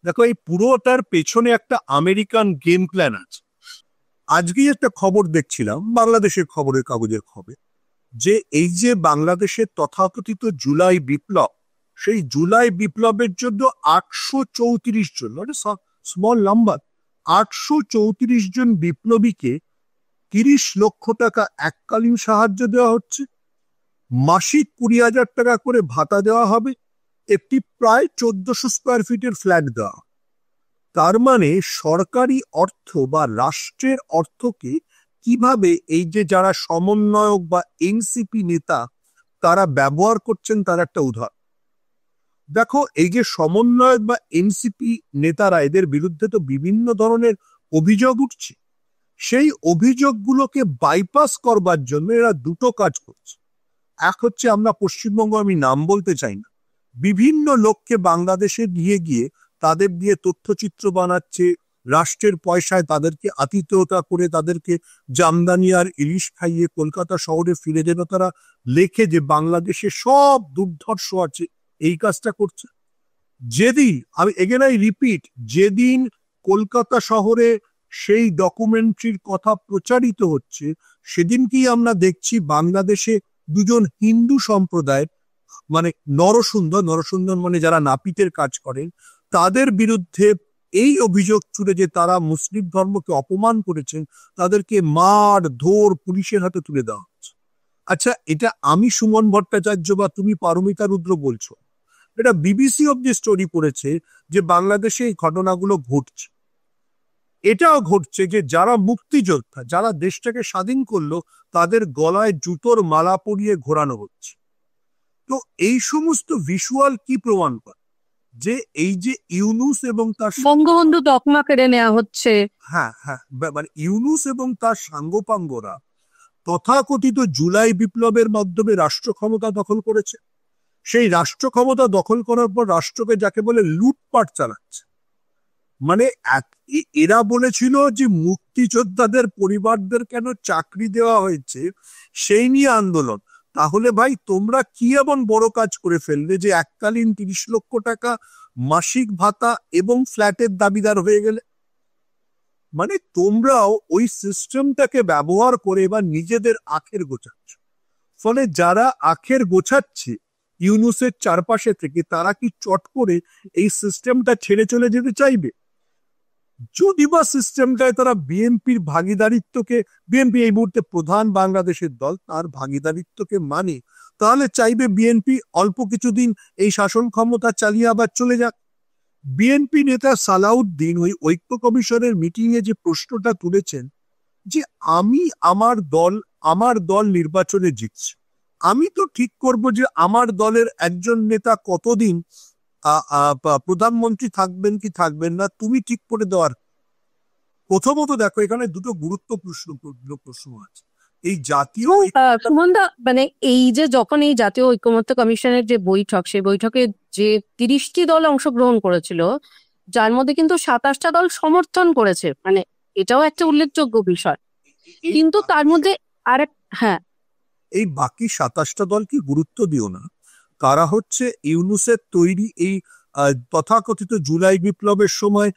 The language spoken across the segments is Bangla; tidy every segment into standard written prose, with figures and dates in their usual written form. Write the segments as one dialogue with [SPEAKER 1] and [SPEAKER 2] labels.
[SPEAKER 1] দেখো, এই পুরোটার পেছনে একটা আমেরিকান গেম প্ল্যান আছে। আজকেই একটা খবর দেখছিলাম, বাংলাদেশের খবরের কাগজের খবর, যে এই যে বাংলাদেশের তথাকথিত জুলাই বিপ্লব, সেই জুলাই বিপ্লবের জন্য 834 জন, স্মল নাম্বার, 834 জন বিপ্লবীকে 30 লক্ষ টাকা এককালীন সাহায্য দেওয়া হচ্ছে, মাসিক 20,000 টাকা করে ভাতা দেওয়া হবে, একটি প্রায় 1400 স্কোয়ার ফিটের ফ্ল্যাট দেওয়া। তার মানে সরকারি অর্থ বা রাষ্ট্রের অর্থকে কিভাবে এই যে যারা সমন্বয়ক বা এনসিপি নেতা তারা ব্যবহার করছেন তার একটা উদাহরণ দেখো। এই যে সমন্বয়ক বা এনসিপি নেতারা, এদের বিরুদ্ধে তো বিভিন্ন ধরনের অভিযোগ উঠছে। সেই অভিযোগগুলোকে বাইপাস করবার জন্য এরা দুটো কাজ করছে। এক হচ্ছে, আমরা পশ্চিমবঙ্গ, আমি নাম বলতে চাই না, বিভিন্ন লোককে বাংলাদেশে নিয়ে গিয়ে তাদের দিয়ে তথ্যচিত্র বানাচ্ছে, রাষ্ট্রের পয়সায় তাদেরকে আতিথেয়তা করে তাদেরকে জামদানি আর ইলিশ খাইয়ে কলকাতা শহরে ফিরে যেন তারা লেখে যে বাংলাদেশে সব দুর্ধর্ষ আছে, এই কাজটা করছে। যেদিন, আমি এগেন আই রিপিট, যেদিন কলকাতা শহরে সেই ডকুমেন্টারির কথা প্রচারিত হচ্ছে, সেদিনকেই আমরা দেখছি বাংলাদেশে দুজন হিন্দু সম্প্রদায়ের, মানে নরসুন্দর মানে যারা নাপিতের কাজ করেন, তাদের বিরুদ্ধে এই অভিযোগ তুলে যে তারা মুসলিম ধর্মকে অপমান করেছেন, তাদেরকে মার ধর পুলিশের হাতে তুলে দেওয়া হচ্ছে। আচ্ছা, এটা আমি সুমন ভট্টাচার্য বা তুমি পারমিতা রুদ্র বলছো? এটা বিবিসি অব্দি স্টোরি করেছে যে বাংলাদেশে এই ঘটনাগুলো ঘটছে। এটাও ঘটছে যে যারা মুক্তিযোদ্ধা, যারা দেশটাকে স্বাধীন করলো, তাদের গলায় জুতোর মালা পরিয়ে ঘোরানো হচ্ছে। তো এই সমস্ত ভিজুয়াল কি প্রমাণ করে? যে এই যে ইউনূস এবং তার
[SPEAKER 2] বঙ্গবন্ধু তকমা কেড়ে নেওয়া হচ্ছে।
[SPEAKER 1] হ্যাঁ হ্যাঁ, মানে ইউনূস এবং তার সাঙ্গপাঙ্গরা তথাকথিত জুলাই বিপ্লবের মাধ্যমে রাষ্ট্র ক্ষমতা দখল করেছে। সেই রাষ্ট্র ক্ষমতা দখল করার পর রাষ্ট্রকে যাকে বলে লুটপাট চালাচ্ছে। মানে এরা বলেছিল যে মুক্তিযোদ্ধাদের পরিবারদের কেন চাকরি দেওয়া হয়েছে সেই নিয়ে আন্দোলন। তাহলে ভাই, তোমরা কি এমন বড় কাজ করে ফেললে যে এককালীন 30 লক্ষ টাকা মাসিক ভাতা এবং ফ্ল্যাটের দাবিদার হয়ে গেলে? মানে তোমরাও ওই সিস্টেমটাকে ব্যবহার করে এবার নিজেদের আখের গোছাচ্ছ। ফলে যারা আখের গোছাচ্ছে ইউনূসের চারপাশে থেকে, তারা কি চট করে এই সিস্টেমটা ছেড়ে চলে যেতে চাইবে? যদি বা সিস্টেমটায় তারা বিএনপির ভাগিদারিত্বকে, বিএনপি এই মুহূর্তে প্রধান বাংলাদেশের দল, তার ভাগিদারিত্বকে মানে, তাহলে চাইবে বিএনপি অল্প কিছুদিন এই শাসন ক্ষমতা চালিয়ে আবার চলে যাক। বিএনপি নেতা সালাউদ্দিন ওই ঐক্য কমিশনের মিটিং এ যে প্রশ্নটা তুলেছেন যে আমার দল নির্বাচনে জিতছে, আমি তো ঠিক করব যে আমার দলের একজন নেতা কতদিন প্রধানমন্ত্রী থাকবেন কি থাকবেন না, তুমি ঠিক করে দেওয়ার। প্রথমত দেখো, এখানে দুটো গুরুত্বপূর্ণ প্রশ্ন আছে। এই জাতীয়
[SPEAKER 2] সুমনদা, মানে এই যে যখন এই জাতীয় ঐকমত্য কমিশনের যে বৈঠক, সেই বৈঠকে যে 30টি দল অংশগ্রহণ করেছিল, যার মধ্যে কিন্তু 27টা দল সমর্থন করেছে, মানে এটাও একটা উল্লেখযোগ্য বিষয়। কিন্তু তার মধ্যে আরেক, হ্যাঁ,
[SPEAKER 1] এই বাকি 27টা দল কি গুরুত্ব দিও না, তারা হচ্ছে ইউনূসের তৈরি এই তথাকথিত জুলাই বিপ্লবের সময়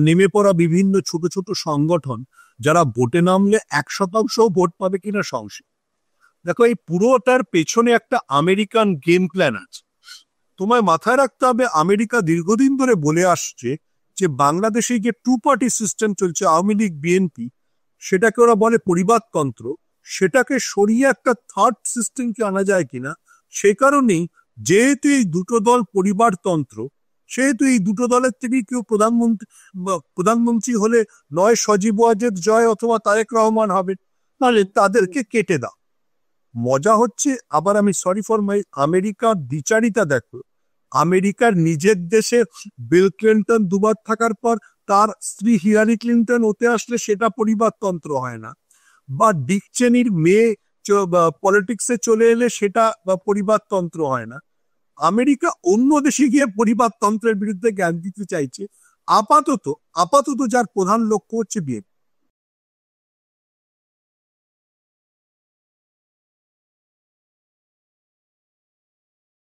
[SPEAKER 1] নেমে পড়া বিভিন্ন ছোট ছোট সংগঠন, যারা ভোটে নামলে 1% ভোট পাবে কিনা সংশয়। দেখো, এই পুরোটার পেছনে একটা আমেরিকান গেম প্ল্যান আছে। তোমায় মাথায় রাখতে হবে, আমেরিকা দীর্ঘদিন ধরে বলে আসছে যে বাংলাদেশে যে 2 পার্টি সিস্টেম চলছে, আওয়ামী লীগ বিএনপি, সেটাকে ওরা বলে পরিবারতন্ত্র, সেটাকে সরিয়ে একটা থার্ড সিস্টেমকে আনা যায় কিনা। সে কারণেই, যেহেতু এই দুটো দল পরিবারতন্ত্র, সেহেতু এই দুটো দলের থেকেই কেউ প্রধানমন্ত্রী হলে নয় সজীব ওয়াজেদ জয় অথবা তারেক রহমান হবে, তাহলে তাদেরকে কেটে দাও। মজা হচ্ছে, আবার আমি সরি ফর মাই আমেরিকার দ্বিচারিতা দেখো। আমেরিকার নিজের দেশে বিল ক্লিন্টন দুবার থাকার পর তার স্ত্রী হিলারি ক্লিন্টন হতে আসলে সেটা পরিবারতন্ত্র হয় না, বা ডিক চেনির মেয়ে পলিটিক্সে চলে এলে সেটা পরিবারতন্ত্র হয় না। আমেরিকা অন্য দেশে গিয়ে পরিবারতন্ত্রের বিরুদ্ধে জ্ঞান দিতে চাইছে। আপাতত যার প্রধান লক্ষ্য হচ্ছে বিয়ে।